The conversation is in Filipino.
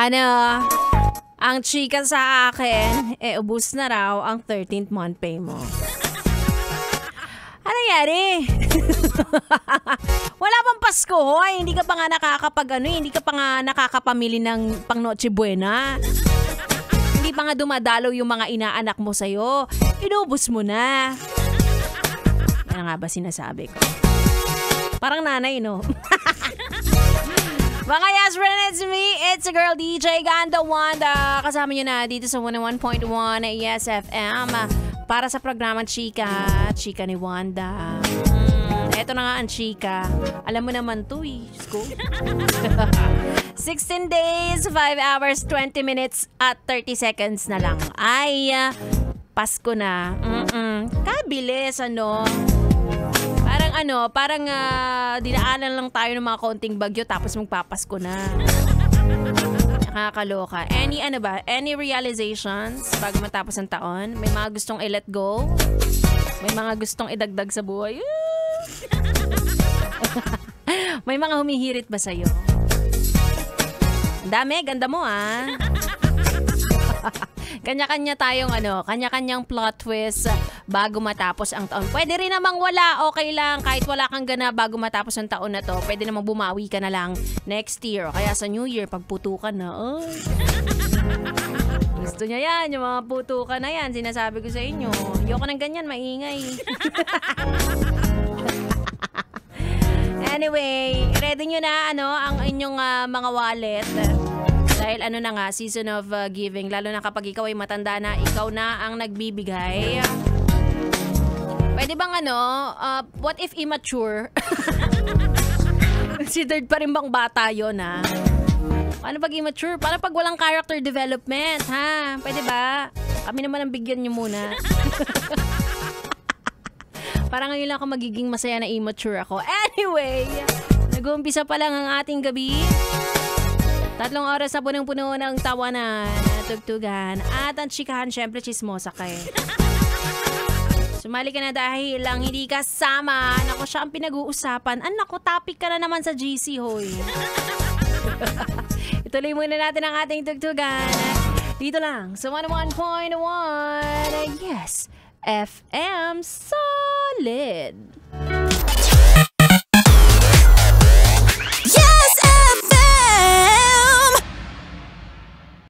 Ano, ang chika sa akin, ubus na raw ang 13th month pay mo. Ano nangyari? Wala pang Pasko, hoy. Hindi ka pa nga hindi ka pa nga nakakapamili ng pang Noche Buena. Hindi pa nga dumadalaw yung mga inaanak mo sa'yo. Inubos mo na. Ano nga ba sinasabi ko? Parang nanay, no? Mga yes, friend, it's me. It's a girl, DJ Ganda Wanda. Kasama nyo na dito sa 101.1 Yes FM. Para sa programang Chika. Chika ni Wanda. Eto na nga ang chika. Alam mo naman to eh. 16 days, 5 hours, 20 minutes at 30 seconds na lang. Ay, Pasko na. Kabilis, ano. Parang dinaanan lang tayo ng mga konting bagyo tapos magpapasko na. Nakakaloka. Any realizations bago matapos ang taon? May mga gustong i-let go? May mga gustong idagdag sa buhay? May mga humihirit ba sa'yo? Ang dami, ganda mo Kanya-kanya tayong kanya-kanyang plot twist bago matapos ang taon. Pwede rin namang wala, okay lang. Kahit wala kang gana bago matapos ang taon na to, pwede namang bumawi ka na lang next year. O kaya sa New Year, pagputukan na. Gusto niya yan, yung mga putukan na yan. Sinasabi ko sa inyo. Ayoko ng ganyan, maingay. Anyway, ready nyo na ang inyong mga wallet. Dahil season of giving. Lalo na kapag ikaw ay matanda na, ikaw na ang nagbibigay. Pwede bang what if immature? Considered pa rin bang bata yun, Paano pag immature? Paano pag walang character development, ha? Pwede ba? Kami naman ang bigyan nyo muna. Parang ngayon lang ako magiging masaya na immature ako. Anyway, nag-uumpisa pa lang ang ating gabi. 3 oras na punong-puno ng tawanan, tugtugan, at ang chikahan, syempre, chismosa kayo. Sumali ka na dahil lang hindi kasama. Naku, siya ang pinag-uusapan. Naku, topic ka na naman sa GC, hoy. Ituloy muna natin ang ating tugtugan. Dito lang, sa 101.1, Yes, FM Solid.